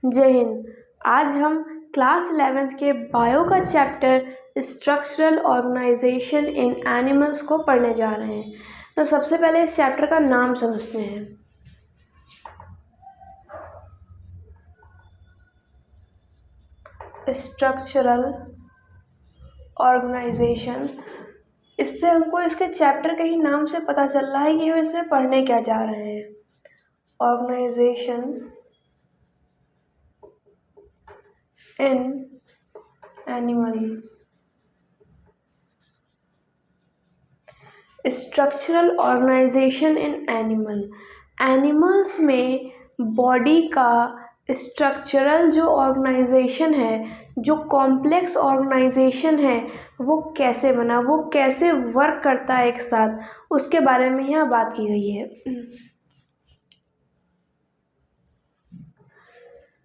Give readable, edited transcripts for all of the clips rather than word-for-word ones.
जय हिंद। आज हम क्लास 11th के बायो का chapter structural organisation in animals को पढ़ने जा रहे हैं। तो सबसे पहले इस चैप्टर का नाम समझते हैं। स्ट्रक्चरल ऑर्गेनाइजेशन, इससे हमको इसके चैप्टर के ही नाम से पता चल रहा है कि हम इसमें पढ़ने क्या जा रहे हैं। Organisation in animal. Structural organisation in animals में बॉडी का स्ट्रक्चरल जो ऑर्गेनाइजेशन है, जो कॉम्प्लेक्स ऑर्गेनाइजेशन है, वो कैसे बना, वो कैसे वर्क करता है एक साथ, उसके बारे में यहाँ बात की गई है।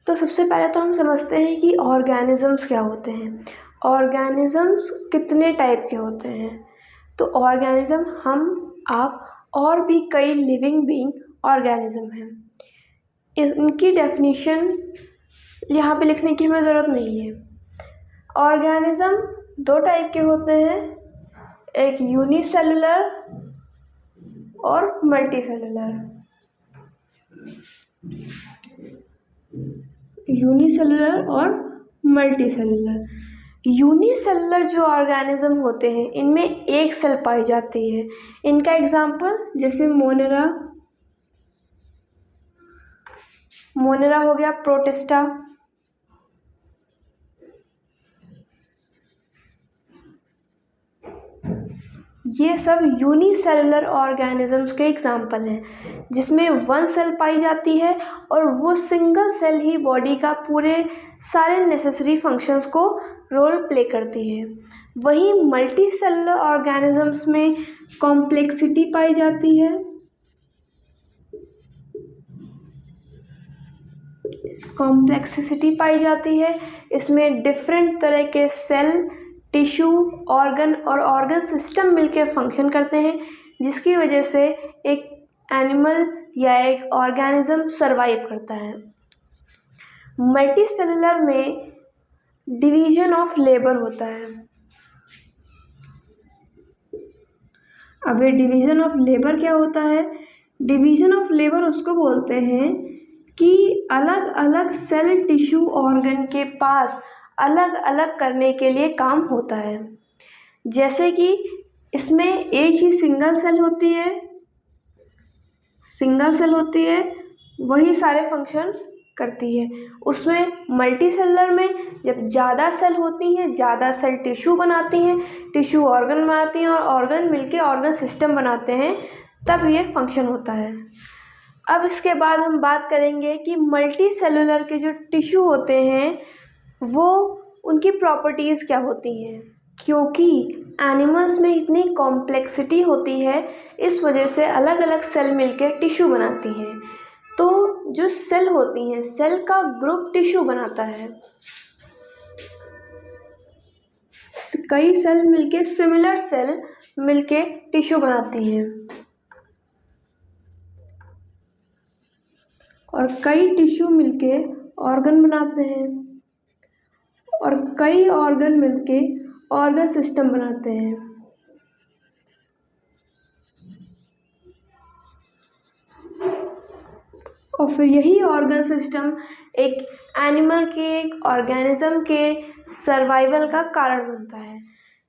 तो सबसे पहले तो हम समझते हैं कि ऑर्गेनिजम्स क्या होते हैं। ऑर्गेनिजम्स कितने टाइप के होते हैं। तो ऑर्गेनिज्म हम, आप और भी कई लिविंग बीइंग ऑर्गेनिज्म हैं। इनकी डेफिनेशन यहाँ पे लिखने की हमें ज़रूरत नहीं है। ऑर्गेनिज्म दो टाइप के होते हैं, एक यूनिसेलुलर और मल्टीसेलुलर। यूनिसेलुलर और मल्टीसेलुलर। यूनिसेलुलर जो ऑर्गेनिज्म होते हैं, इनमें एक सेल पाई जाती है। इनका एग्जाम्पल जैसे मोनेरा हो गया, प्रोटिस्टा। ये सब यूनिसेलुलर ऑर्गेनिजम्स के एग्जाम्पल हैं, जिसमें वन सेल पाई जाती है और वो सिंगल सेल ही बॉडी का पूरे सारे नेसेसरी फंक्शंस को रोल प्ले करती है। वहीं मल्टी सेलुलर ऑर्गेनिजम्स में कॉम्प्लेक्सिटी पाई जाती है। इसमें डिफरेंट तरह के सेल, टिश्यू, ऑर्गन और ऑर्गन सिस्टम मिलकर फंक्शन करते हैं, जिसकी वजह से एक एनिमल या एक ऑर्गेनिज्म सरवाइव करता है। मल्टी सेलुलर में डिवीजन ऑफ लेबर होता है। अब ये डिवीजन ऑफ लेबर क्या होता है? डिवीजन ऑफ लेबर उसको बोलते हैं कि अलग अलग सेल, टिश्यू, ऑर्गन के पास अलग अलग करने के लिए काम होता है। जैसे कि इसमें एक ही सिंगल सेल होती है, वही सारे फंक्शन करती है। उसमें मल्टी सेलुलर में जब ज़्यादा सेल होती हैं, ज़्यादा सेल टिश्यू बनाती हैं, टिश्यू ऑर्गन बनाती हैं और ऑर्गन मिलके ऑर्गन सिस्टम बनाते हैं, तब ये फंक्शन होता है। अब इसके बाद हम बात करेंगे कि मल्टी सेलुलर के जो टिश्यू होते हैं, वो उनकी प्रॉपर्टीज़ क्या होती हैं। क्योंकि एनिमल्स में इतनी कॉम्प्लेक्सिटी होती है, इस वजह से अलग अलग सेल मिलकर टिश्यू बनाती हैं। तो जो सेल होती हैं, सेल का ग्रुप टिश्यू बनाता है। कई सेल मिलके, सिमिलर सेल मिलके टिश्यू बनाती हैं और कई टिश्यू मिलके ऑर्गन बनाते हैं और कई ऑर्गन मिलके ऑर्गन सिस्टम बनाते हैं। और फिर यही ऑर्गन सिस्टम एक एनिमल के, एक ऑर्गेनिज्म के सर्वाइवल का कारण बनता है।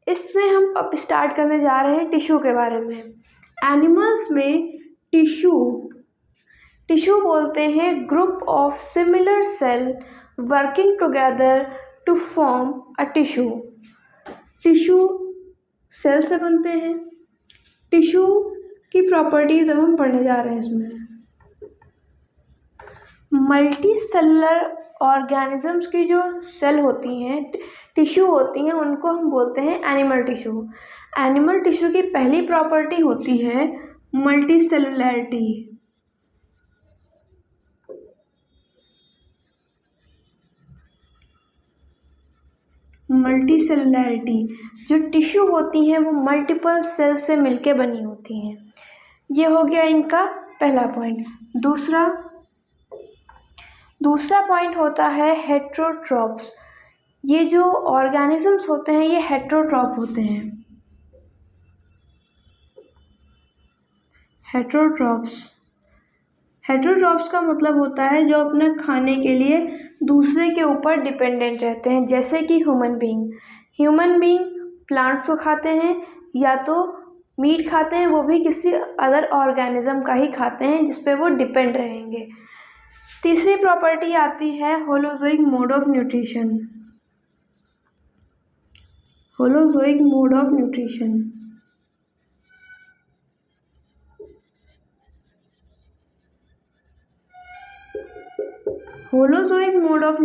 इसमें हम अब स्टार्ट करने जा रहे हैं टिश्यू के बारे में। एनिमल्स में टिश्यू बोलते हैं group of similar cell working together to form a tissue. Tissue cell से बनते हैं। टिश्यू की प्रॉपर्टीज अब हम पढ़ने जा रहे हैं। इसमें मल्टी सेलुलर ऑर्गेनिजम्स की जो सेल होती हैं, टिश्यू होती हैं, उनको हम बोलते हैं एनिमल टिश्यू। एनिमल टिश्यू की पहली प्रॉपर्टी होती है मल्टी सेलुलैरिटी। जो टिश्यू होती हैं वो मल्टीपल सेल से मिलके बनी होती हैं। ये हो गया इनका पहला पॉइंट। दूसरा, दूसरा पॉइंट होता है हेट्रोट्रॉप्स। ये जो ऑर्गेनिजम्स होते हैं ये हेट्रोट्रॉप होते हैं। हेट्रोट्रॉप्स का मतलब होता है जो अपने खाने के लिए दूसरे के ऊपर डिपेंडेंट रहते हैं, जैसे कि ह्यूमन बीइंग प्लांट्स को खाते हैं या तो मीट खाते हैं, वो भी किसी अदर ऑर्गेनिज्म का ही खाते हैं जिस पे वो डिपेंड रहेंगे। तीसरी प्रॉपर्टी आती है holozoic mode of nutrition. Holozoic mode of nutrition holozoic mode of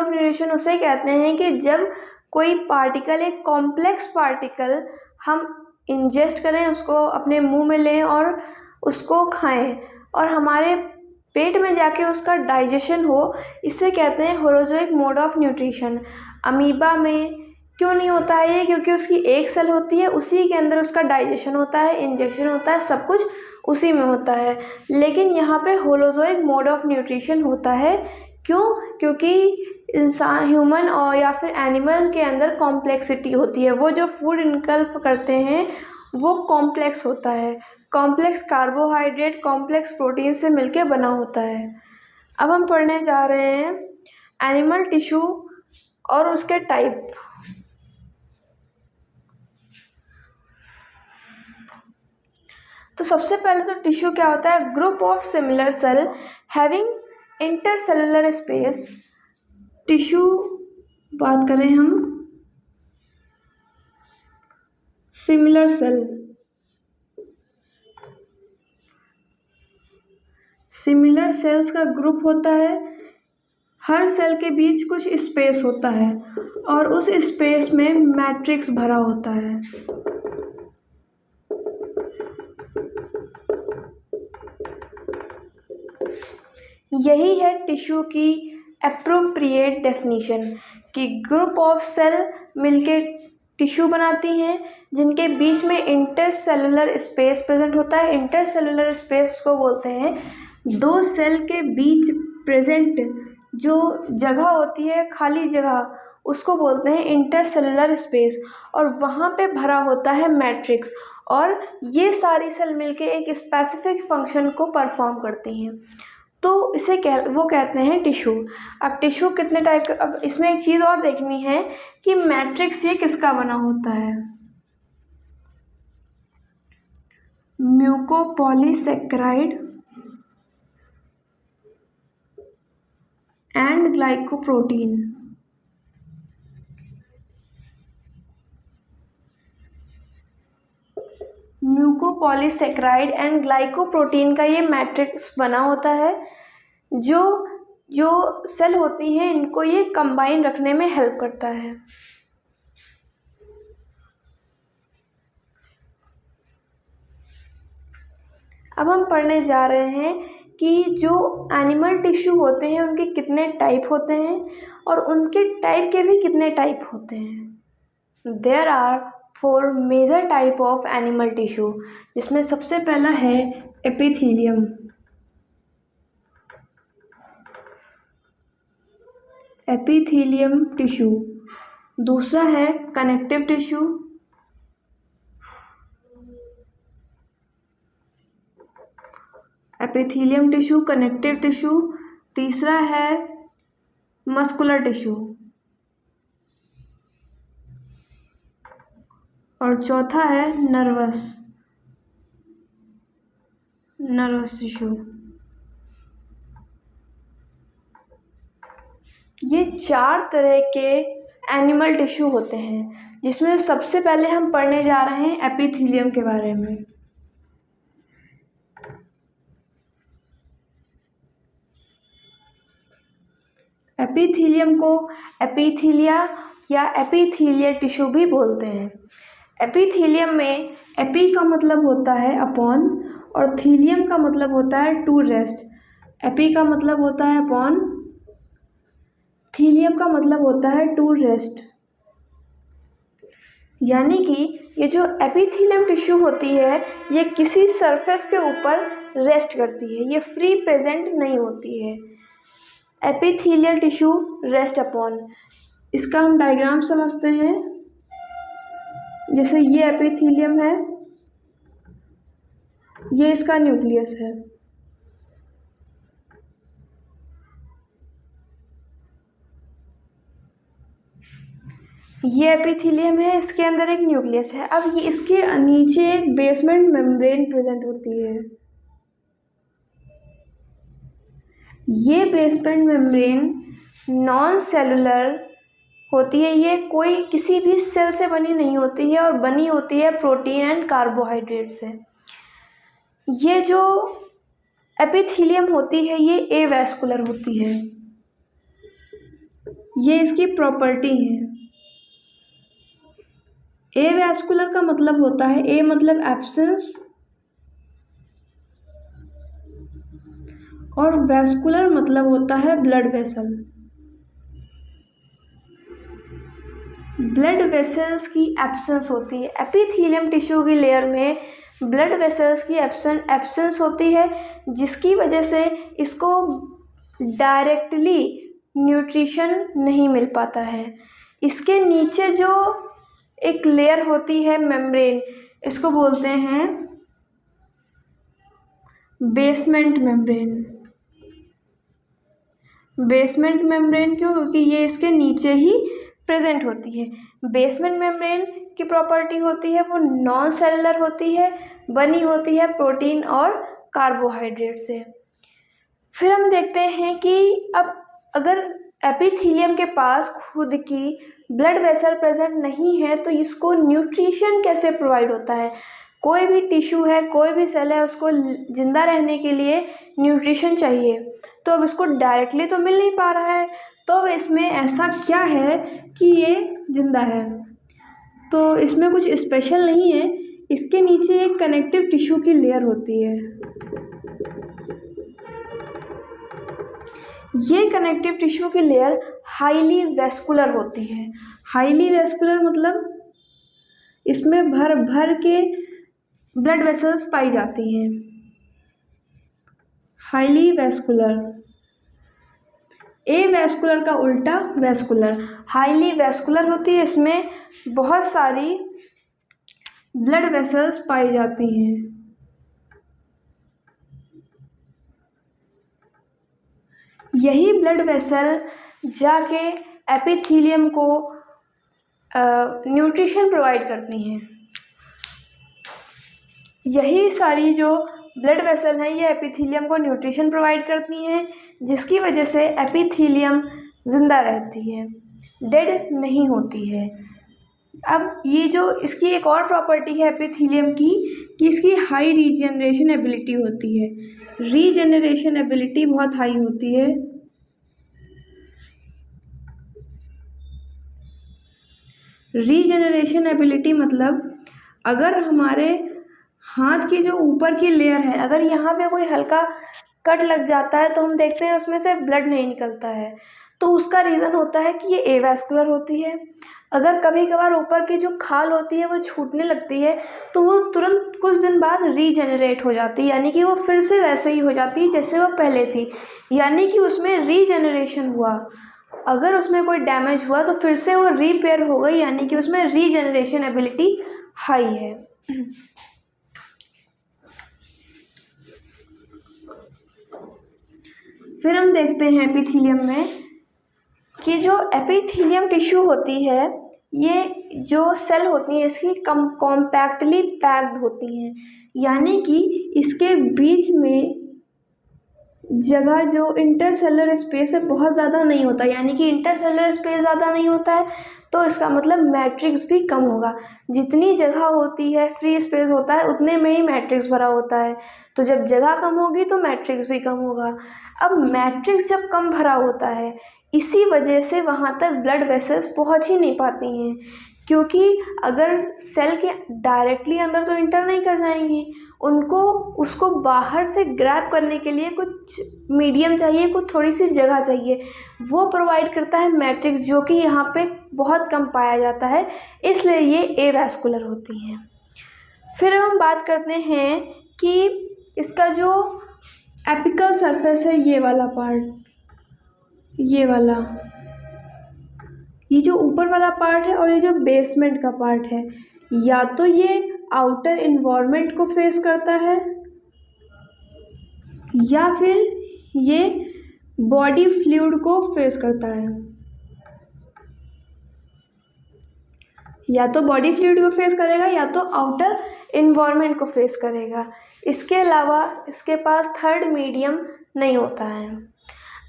nutrition उसे कहते हैं कि जब कोई पार्टिकल, एक कॉम्प्लेक्स पार्टिकल हम इंजेस्ट करें, उसको अपने मुंह में लें और उसको खाएं और हमारे पेट में जाके उसका डाइजेशन हो, इसे कहते हैं holozoic mode of nutrition. Amoeba में क्यों नहीं होता है ये? क्योंकि उसकी एक सेल होती है, उसी के अंदर उसका डाइजेशन होता है, इंजेक्शन होता है, सब कुछ उसी में होता है। लेकिन यहाँ पे होलोजोइक मोड ऑफ न्यूट्रिशन होता है। क्यों? क्योंकि इंसान, ह्यूमन और या फिर एनिमल के अंदर कॉम्प्लेक्सिटी होती है। वो जो फूड इनकल्प करते हैं वो कॉम्प्लेक्स होता है। कॉम्प्लेक्स कार्बोहाइड्रेट कॉम्प्लेक्स प्रोटीन से मिलके बना होता है। अब हम पढ़ने जा रहे हैं एनिमल टिश्यू और उसके टाइप। तो सबसे पहले तो टिश्यू क्या होता है? Group of similar cell having intercellular space. Tissue बात करें हम, सिमिलर सेल्स का ग्रुप होता है। हर सेल के बीच कुछ स्पेस होता है और उस स्पेस में मैट्रिक्स भरा होता है। यही है टिश्यू की एप्रोप्रिएट डेफिनीशन कि ग्रुप ऑफ सेल मिलके टिश्यू बनाती हैं जिनके बीच में इंटरसेलुलर स्पेस प्रेजेंट होता है। इंटरसेलुलर स्पेस को बोलते हैं दो सेल के बीच प्रेजेंट जो जगह होती है, खाली जगह, उसको बोलते हैं इंटरसेलुलर स्पेस, और वहाँ पे भरा होता है मैट्रिक्स, और ये सारी सेल मिलके एक स्पेसिफिक फंक्शन को परफॉर्म करती हैं। तो इसे वो कहते हैं टिश्यू। अब टिश्यू कितने टाइप का, अब इसमें एक चीज़ और देखनी है कि मैट्रिक्स ये किसका बना होता है। Mucopolysaccharide and glycoprotein. Mucopolysaccharide and glycoprotein का ये मैट्रिक्स बना होता है। जो सेल होती हैं इनको ये कंबाइन रखने में हेल्प करता है। अब हम पढ़ने जा रहे हैं कि जो एनिमल टिश्यू होते हैं उनके कितने टाइप होते हैं और उनके टाइप के भी कितने टाइप होते हैं। There are 4 major type of animal tissue, जिसमें सबसे पहला है एपिथेलियम। Epithelium tissue. दूसरा है connective tissue. Epithelium tissue, connective tissue. तीसरा है मस्कुलर टिश्यू और चौथा है नर्वस टिश्यू। ये 4 तरह के एनिमल टिश्यू होते हैं, जिसमें सबसे पहले हम पढ़ने जा रहे हैं एपिथेलियम के बारे में। एपिथेलियम को एपिथेलिया या एपिथेलियल टिश्यू भी बोलते हैं। एपिथेलियम में एपी का मतलब होता है अपॉन और थीलियम का मतलब होता है टू रेस्ट। एपी का मतलब होता है अपॉन, थीलियम का मतलब होता है टू रेस्ट। यानी कि ये जो एपिथेलियम टिश्यू होती है ये किसी सरफेस के ऊपर रेस्ट करती है, ये फ्री प्रेजेंट नहीं होती है। एपिथेलियल टिश्यू रेस्ट अपॉन, इसका हम डायग्राम समझते हैं। जैसे ये एपिथेलियम है, ये इसका न्यूक्लियस है। ये एपिथेलियम है, इसके अंदर एक न्यूक्लियस है। अब ये इसके नीचे एक बेसमेंट मेम्ब्रेन प्रेजेंट होती है। ये बेसमेंट मेम्ब्रेन नॉन सेलुलर होती है, ये कोई किसी भी सेल से बनी नहीं होती है और बनी होती है प्रोटीन एंड कार्बोहाइड्रेट से। ये जो एपिथेलियम होती है ये एवैस्कुलर होती है, ये इसकी प्रॉपर्टी है। एवैस्कुलर का मतलब होता है, ए मतलब एब्सेंस और वैस्कुलर मतलब होता है ब्लड वेसल। ब्लड वेसल्स की एब्सेंस होती है। एपिथेलियम टिश्यू की लेयर में ब्लड वेसल्स की एब्सेंस होती है, जिसकी वजह से इसको डायरेक्टली न्यूट्रिशन नहीं मिल पाता है। इसके नीचे जो एक लेयर होती है मेम्ब्रेन, इसको बोलते हैं बेसमेंट मेम्ब्रेन। बेसमेंट मेम्ब्रेन क्यों? क्योंकि ये इसके नीचे ही प्रेजेंट होती है। बेसमेंट मेम्ब्रेन की प्रॉपर्टी होती है वो नॉन सेलुलर होती है, बनी होती है प्रोटीन और कार्बोहाइड्रेट से। फिर हम देखते हैं कि अब अगर एपिथेलियम के पास खुद की ब्लड वेसल प्रेजेंट नहीं है तो इसको न्यूट्रिशन कैसे प्रोवाइड होता है। कोई भी टिश्यू है, कोई भी सेल है, उसको ज़िंदा रहने के लिए न्यूट्रिशन चाहिए, तो अब इसको डायरेक्टली तो मिल नहीं पा रहा है। तो अब इसमें ऐसा क्या है कि ये ज़िंदा है? तो इसमें कुछ स्पेशल नहीं है, इसके नीचे एक कनेक्टिव टिश्यू की लेयर होती है। ये कनेक्टिव टिश्यू की लेयर हाईली वैस्कुलर होती है। हाईली वैस्कुलर मतलब इसमें भर भर के ब्लड वेसल्स पाई जाती हैं। हाईली वैस्कुलर, ए वैस्कुलर का उल्टा वैस्कुलर। हाईली वैस्कुलर होती है, इसमें बहुत सारी ब्लड वेसल्स पाई जाती हैं। यही ब्लड वेसल जाके एपिथेलियम को न्यूट्रिशन प्रोवाइड करती हैं। यही सारी जो ब्लड वेसल हैं ये एपिथेलियम को न्यूट्रिशन प्रोवाइड करती हैं, जिसकी वजह से एपिथेलियम ज़िंदा रहती है, डेड नहीं होती है। अब ये जो इसकी एक और प्रॉपर्टी है एपिथेलियम की कि इसकी हाई रीजनरेशन एबिलिटी होती है। रीजनरेशन एबिलिटी बहुत हाई होती है। रीजनरेशन एबिलिटी मतलब अगर हमारे हाथ की जो ऊपर की लेयर है, अगर यहाँ पे कोई हल्का कट लग जाता है तो हम देखते हैं उसमें से ब्लड नहीं निकलता है, तो उसका रीज़न होता है कि ये एवैस्कुलर होती है। अगर कभी कभार ऊपर की जो खाल होती है वो छूटने लगती है तो वो तुरंत कुछ दिन बाद रीजनरेट हो जाती है, यानी कि वो फिर से वैसे ही हो जाती है जैसे वो पहले थी, यानी कि उसमें रीजनरेशन हुआ। अगर उसमें कोई डैमेज हुआ तो फिर से वो रिपेयर हो गई, यानी कि उसमें रीजनरेशन एबिलिटी हाई है। फिर हम देखते हैं एपिथेलियम में कि जो एपिथेलियम टिश्यू होती है, ये जो सेल होती है इसकी कॉम्पैक्टली पैक्ड होती हैं, यानी कि इसके बीच में जगह जो इंटरसेलुलर स्पेस है बहुत ज़्यादा नहीं होता, यानी कि इंटरसेलुलर स्पेस ज़्यादा नहीं होता है तो इसका मतलब मैट्रिक्स भी कम होगा। जितनी जगह होती है, फ्री स्पेस होता है, उतने में ही मैट्रिक्स भरा होता है, तो जब जगह कम होगी तो मैट्रिक्स भी कम होगा। अब मैट्रिक्स जब कम भरा होता है, इसी वजह से वहाँ तक ब्लड वेसल्स पहुँच ही नहीं पाती हैं, क्योंकि अगर सेल के डायरेक्टली अंदर तो इंटर नहीं कर जाएंगी, उनको उसको बाहर से ग्रैब करने के लिए कुछ मीडियम चाहिए, कुछ थोड़ी सी जगह चाहिए, वो प्रोवाइड करता है मैट्रिक्स, जो कि यहाँ पे बहुत कम पाया जाता है, इसलिए ये एवैस्कुलर होती हैं। फिर हम बात करते हैं कि इसका जो एपिकल सरफेस है, ये वाला पार्ट, ये वाला, ये जो ऊपर वाला पार्ट है और ये जो बेसमेंट का पार्ट है, या तो ये आउटर इन्वायरमेंट को फेस करता है या फिर ये बॉडी फ्लूइड को फेस करता है, या तो बॉडी फ्लूइड को फेस करेगा या तो आउटर इन्वायरमेंट को फेस करेगा। इसके अलावा इसके पास थर्ड मीडियम नहीं होता है।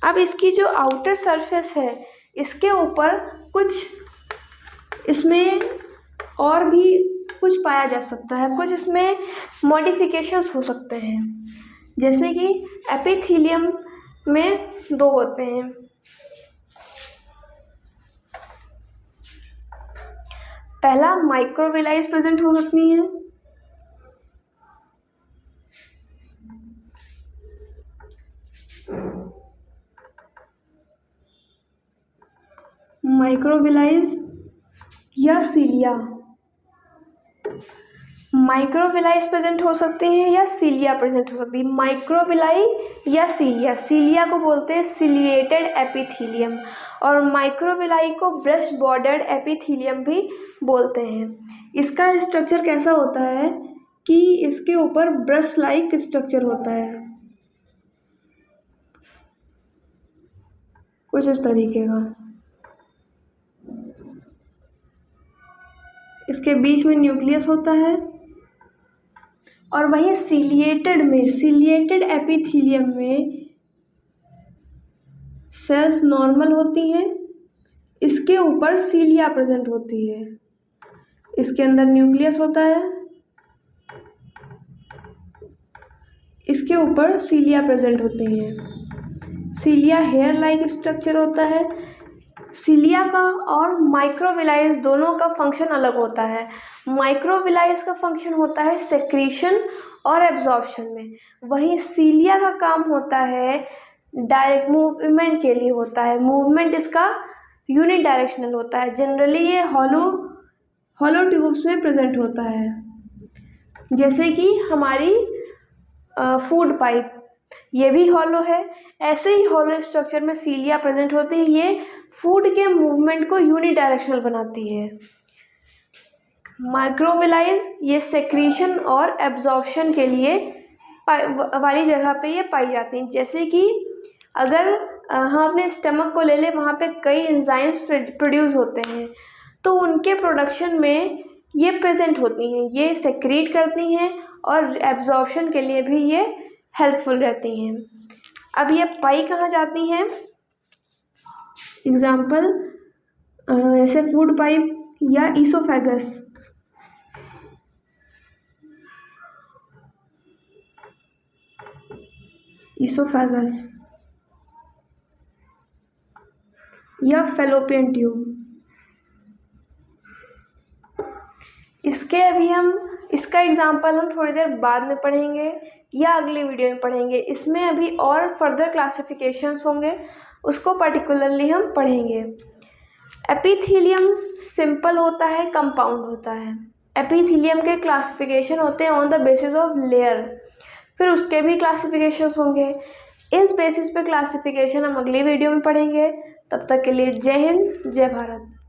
अब इसकी जो आउटर सरफेस है, इसके ऊपर कुछ इसमें और भी कुछ पाया जा सकता है, कुछ इसमें मॉडिफिकेशंस हो सकते हैं। जैसे कि एपिथेलियम में दो होते हैं, पहला माइक्रोविलाइज प्रेजेंट हो सकती हैं, माइक्रोविलाइज या सीलिया, माइक्रोविलाई प्रेजेंट हो सकते हैं या सीलिया प्रेजेंट हो सकती है। माइक्रोविलाई या सीलिया, सीलिया को बोलते हैं सिलिएटेड एपिथेलियम और माइक्रोविलाई को ब्रश बॉर्डर्ड एपिथेलियम भी बोलते हैं। इसका स्ट्रक्चर कैसा होता है कि इसके ऊपर ब्रश लाइक स्ट्रक्चर होता है, कुछ इस तरीके का। इसके बीच में न्यूक्लियस होता है और वहीं सिलिएटेड में, सिलिएटेड एपिथेलियम में सेल्स नॉर्मल होती हैं, इसके ऊपर सीलिया प्रेजेंट होती है, इसके अंदर न्यूक्लियस होता है, इसके ऊपर सीलिया प्रेजेंट होती हैं। सीलिया हेयर लाइक स्ट्रक्चर होता है। सीलिया का और माइक्रोविलाइज दोनों का फंक्शन अलग होता है। माइक्रोविलाइज का फंक्शन होता है सेक्रीशन और एब्जॉर्प्शन में, वहीं सीलिया का काम होता है डायरेक्ट मूवमेंट के लिए होता है। मूवमेंट इसका यूनिट डायरेक्शनल होता है। जनरली ये हॉलो ट्यूब्स में प्रेजेंट होता है, जैसे कि हमारी फूड पाइप, ये भी हॉलो है। ऐसे ही हॉलो स्ट्रक्चर में सीलिया प्रेजेंट होती है, ये फूड के मूवमेंट को यूनि डायरेक्शनल बनाती है। माइक्रोविलाइज ये सेक्रीशन और एब्जॉर्प्शन के लिए वाली जगह पे ये पाई जाती हैं। जैसे कि अगर हम अपने स्टमक को ले लें, वहाँ पे कई एंजाइम्स प्रोड्यूस होते हैं, तो उनके प्रोडक्शन में ये प्रेजेंट होती हैं, ये सेक्रीट करती हैं और एब्जॉर्प्शन के लिए भी ये हेल्पफुल रहती हैं। अब ये पाई कहाँ जाती हैं? एग्जाम्पल जैसे फूड पाइप या ईसोफेगस। ईसोफेगस या फैलोपियन ट्यूब। इसका एग्जाम्पल हम थोड़ी देर बाद में पढ़ेंगे या अगली वीडियो में पढ़ेंगे। इसमें अभी और फर्दर क्लासिफिकेशंस होंगे, उसको पर्टिकुलरली हम पढ़ेंगे। एपिथेलियम सिंपल होता है, कंपाउंड होता है। एपिथेलियम के क्लासिफिकेशन होते हैं on the basis of layer, फिर उसके भी क्लासिफिकेशंस होंगे। इस बेसिस पे क्लासिफिकेशन हम अगली वीडियो में पढ़ेंगे। तब तक के लिए जय हिंद, जय भारत।